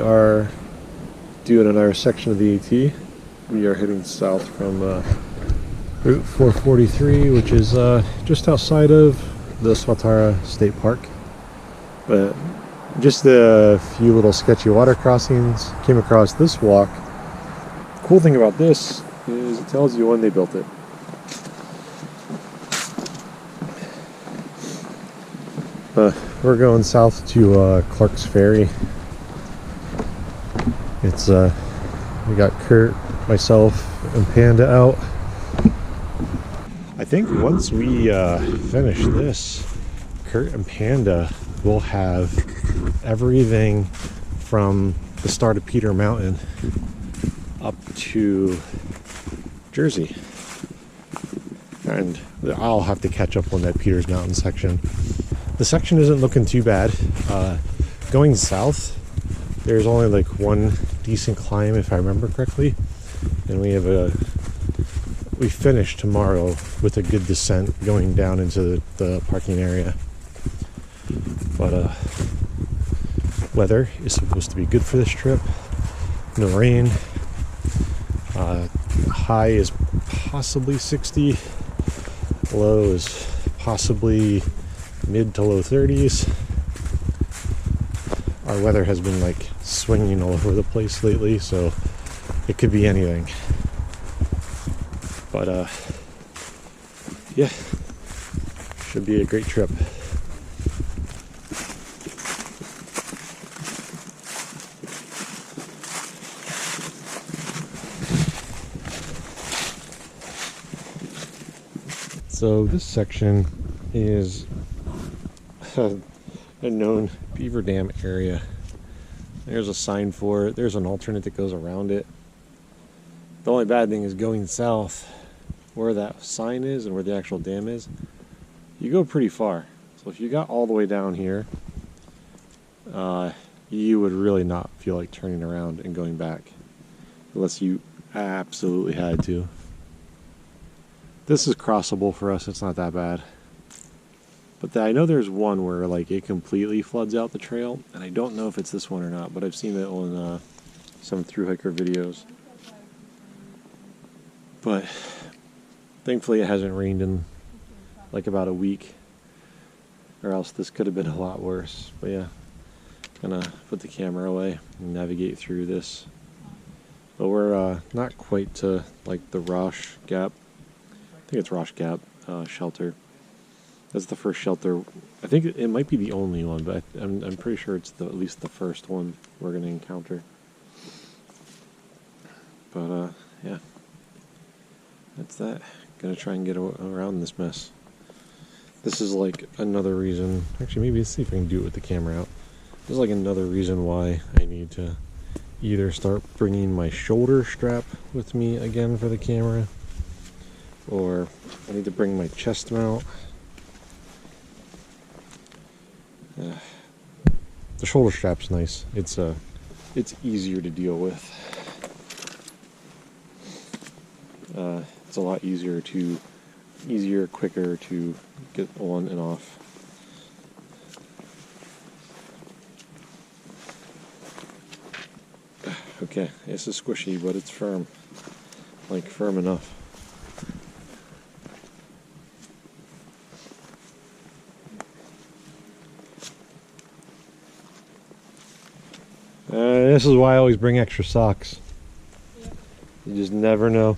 are doing another section of the AT. We are heading south from Rt443, which is just outside of the Swatara State Park. But just a few little sketchy water crossings. Came across this walk. The cool thing about this is it tells you when they built it. We're going south to Clark's Ferry. It's we got Kurt, myself, and Panda out. I think once we finish this, Kurt and Panda will have everything from the start of Peter Mountain up to Jersey. And I'll have to catch up on that Peters Mountain section. The section isn't looking too bad. Going south, there's only like one decent climb if I remember correctly. And we finish tomorrow with a good descent going down into the parking area. But weather is supposed to be good for this trip. No rain. High is possibly 60. Low is possibly mid to low 30s. Our weather has been like swinging all over the place lately, so it could be anything. But yeah, should be a great trip. So this section is a known beaver dam area. There's a sign for it. There's an alternate that goes around it. The only bad thing is going south where that sign is and where the actual dam is, you go pretty far. So if you got all the way down here, you would really not feel like turning around and going back unless you absolutely had to. This is crossable for us. It's not that bad. But I know there's one where like it completely floods out the trail, and I don't know if it's this one or not, but I've seen it on some thru hiker videos. But thankfully it hasn't rained in like about a week, or else this could have been a lot worse. But yeah, gonna put the camera away and navigate through this. But we're not quite to like the Rosh Gap. I think it's Rosh Gap shelter. That's the first shelter. I think it might be the only one, but I'm pretty sure it's at least the first one we're going to encounter. But yeah, that's that. Gonna try and get around this mess. This is like another reason. Actually, maybe let's see if I can do it with the camera out. This is like another reason why I need to either start bringing my shoulder strap with me again for the camera, or I need to bring my chest mount. The shoulder strap's nice. It's easier to deal with. It's a lot quicker to get on and off. Okay, this is squishy, but it's firm. Like firm enough. This is why I always bring extra socks. Yeah. You just never know.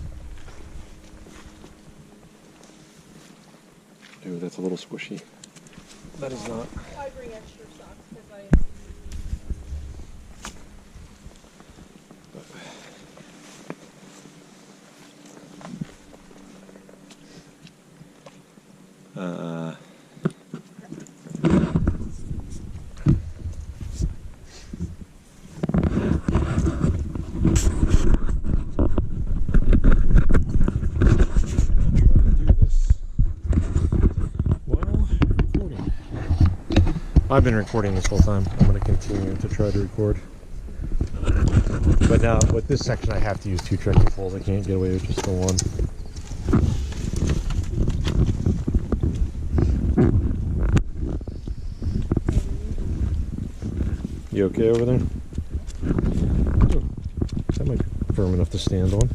Dude, that's a little squishy. That is not. I bring extra socks because I've been recording this whole time. I'm going to continue to try to record. But now with this section I have to use two trekking poles. I can't get away with just the one. You okay over there? firm enough to stand on.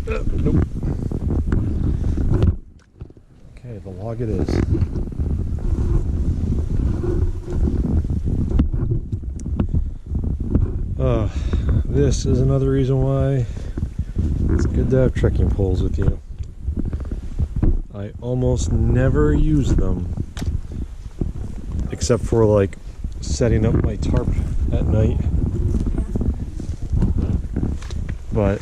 Nope. Okay, the log it is. This is another reason why it's good to have trekking poles with you. I almost never use them except for like setting up my tarp at night. But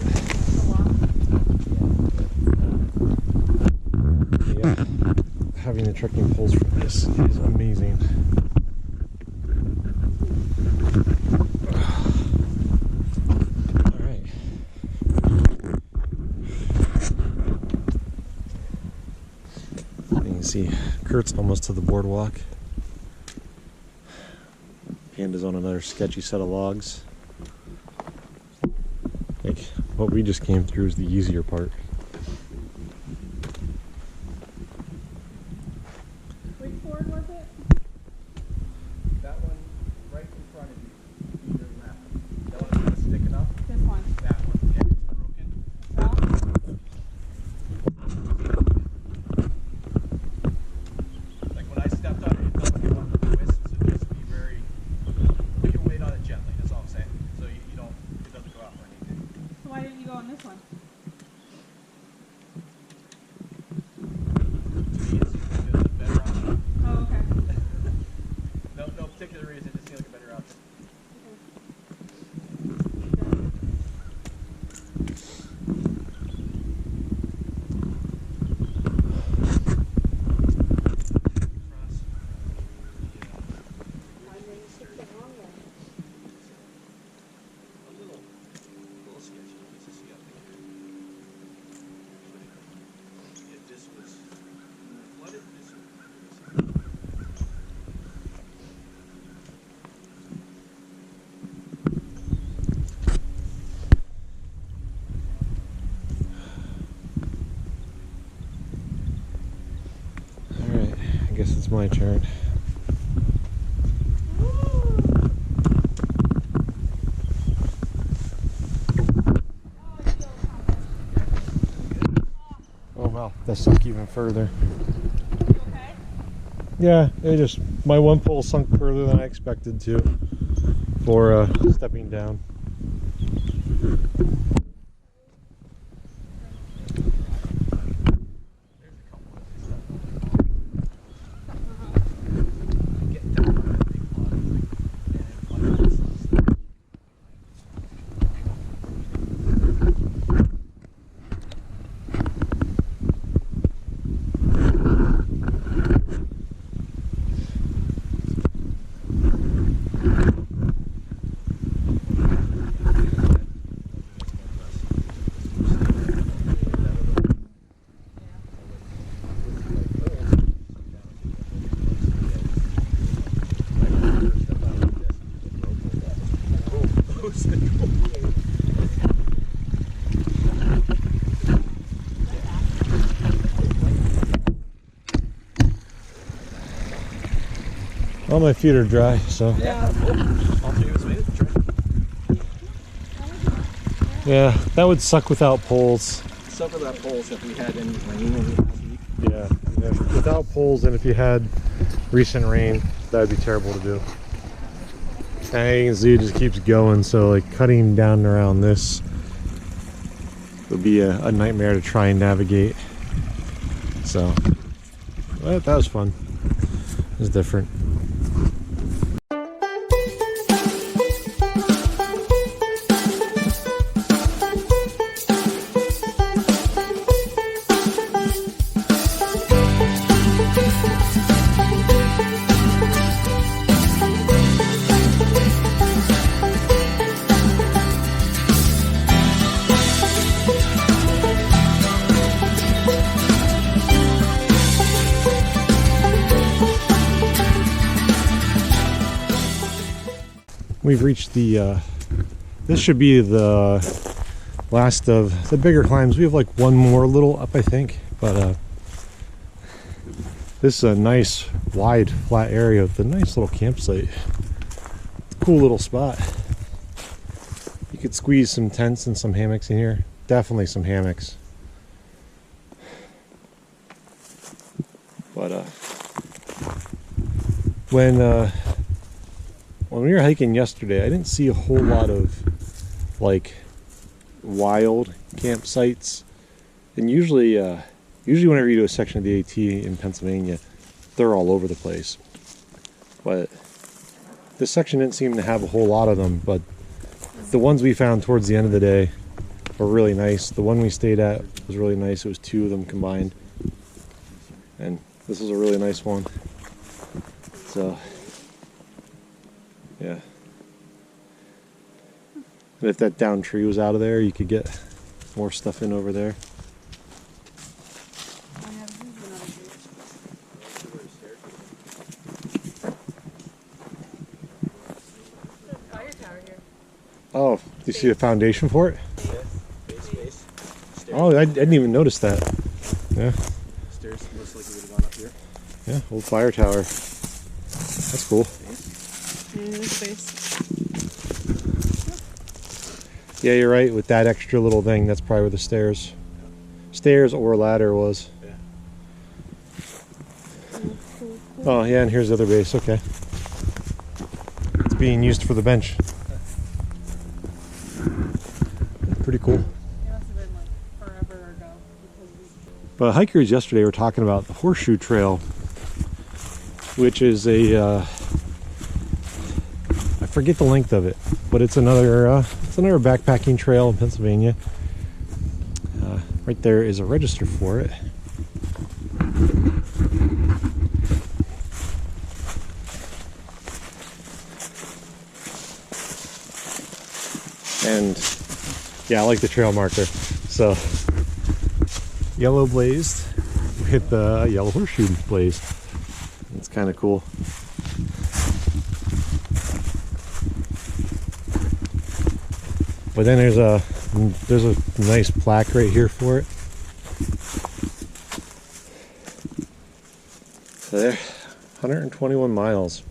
yeah, having the trekking poles for this is amazing. Alright. You can see Kurt's almost to the boardwalk. Panda's on another sketchy set of logs. Like what we just came through is the easier part. Which board was it? That one right in front of you. Either left. That one kind of sticking up. This one. That one, yeah, it's broken. Well, Like when I stepped on it, it felt like it wanted to twist, so just be very, put your weight on it gently, that's all I'm saying. So you don't, it doesn't go out or anything. so why didn't you go on this one? To me, it seems like a better option. Oh, okay. No particular reason, it just seems like a better option. A little sketchy, let's just see up there. Yeah, this was flooded, this was. Alright, I guess it's my turn. Oh wow, that sunk even further. You okay? Yeah, it just, my one pole sunk further than I expected to for stepping down. All my feet are dry, so Yeah. All three of us made it, right? yeah, that would suck without poles. Except for that poles if we had any rain over the last week. Yeah, without poles, and if you had recent rain, that would be terrible to do. And you can see it just keeps going, so like cutting down around this would be a nightmare to try and navigate. So, well, that was fun. It was different. We've reached the, this should be the last of the bigger climbs. We have like one more little up, I think, but this is a nice, wide, flat area with a nice little campsite. Cool little spot. You could squeeze some tents and some hammocks in here. Definitely some hammocks. But when we were hiking yesterday, I didn't see a whole lot of like wild campsites. And usually whenever you do a section of the AT in Pennsylvania, they're all over the place. But this section didn't seem to have a whole lot of them, but the ones we found towards the end of the day were really nice. The one we stayed at was really nice. It was 2 of them combined. And this was a really nice one. So, yeah. And if that downed tree was out of there, you could get more stuff in over there. Oh, do you see the foundation for it? Yeah, base. Stairs. Oh, I didn't even notice that. Yeah. Stairs looks like it would have gone up here. Yeah, old fire tower. That's cool. Yeah, you're right. With that extra little thing, that's probably where the stairs or ladder was. Yeah. Oh, yeah, and here's the other base. Okay. It's being used for the bench. Pretty cool. It must have been like forever ago. But hikers yesterday were talking about the Horseshoe Trail, which is a I forget the length of it, but it's another backpacking trail in Pennsylvania. Right there is a register for it. And yeah, I like the trail marker. So yellow blazed with the yellow horseshoe blazed. It's kind of cool. But then there's a nice plaque right here for it. So there, 121 miles.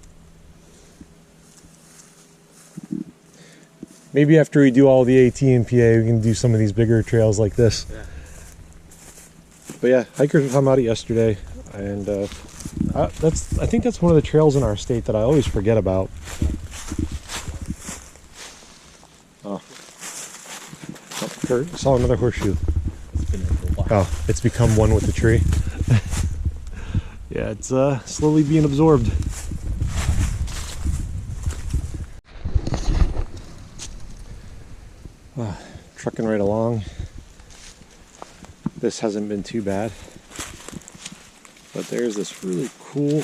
Maybe after we do all the AT and PA, we can do some of these bigger trails like this. Yeah. But yeah, hikers were talking about it yesterday, and I think that's one of the trails in our state that I always forget about. Oh, Kurt, saw another horseshoe. It's been there for a while. Oh, it's become one with the tree. Yeah, it's slowly being absorbed. Trucking right along. This hasn't been too bad, but there's this really cool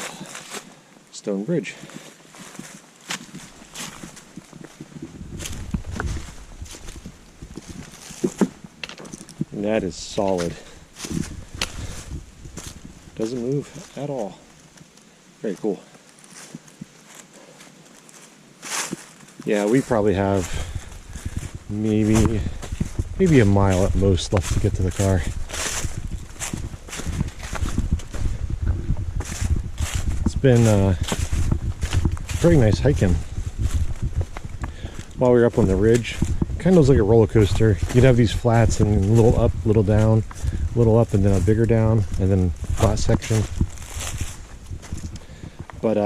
stone bridge. And that is solid. Doesn't move at all. Very cool. Yeah, we probably have maybe a mile at most left to get to the car. It's been very nice hiking. While we were up on the ridge, kind of was like a roller coaster. You'd have these flats and a little up, little down, a little up and then a bigger down, and then flat section. But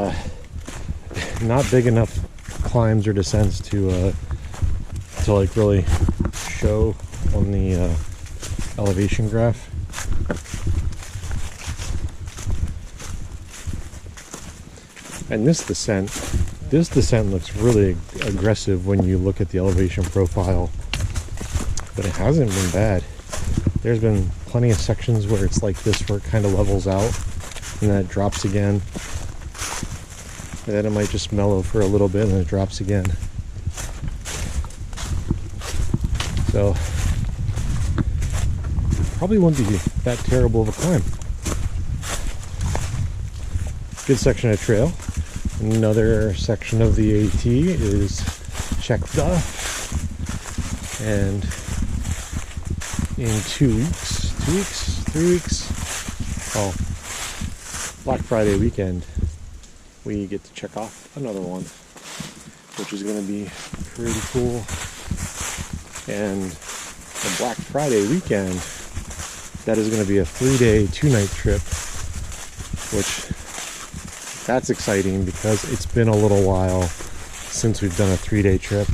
not big enough climbs or descents to like really show on the elevation graph. And this descent looks really aggressive when you look at the elevation profile, but it hasn't been bad. There's been plenty of sections where it's like this, where it kind of levels out and then it drops again, and then it might just mellow for a little bit and then it drops again. So probably won't be that terrible of a climb. Good section of trail. Another section of the AT is checked off, and in 3 weeks, oh, Black Friday weekend, we get to check off another one, which is going to be pretty cool. And the Black Friday weekend, that is going to be a 3-day, 2-night trip, which that's exciting because it's been a little while since we've done a 3-day trip.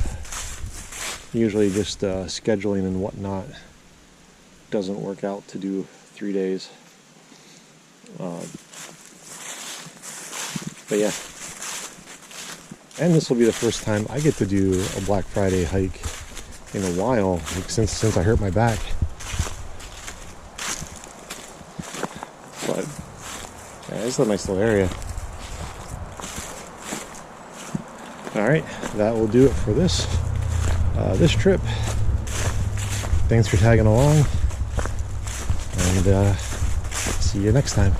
Usually just scheduling and whatnot doesn't work out to do 3 days. But yeah. And this will be the first time I get to do a Black Friday hike in a while, like since I hurt my back. But yeah, this is a nice little area. Alright, that will do it for this trip. Thanks for tagging along, and see you next time.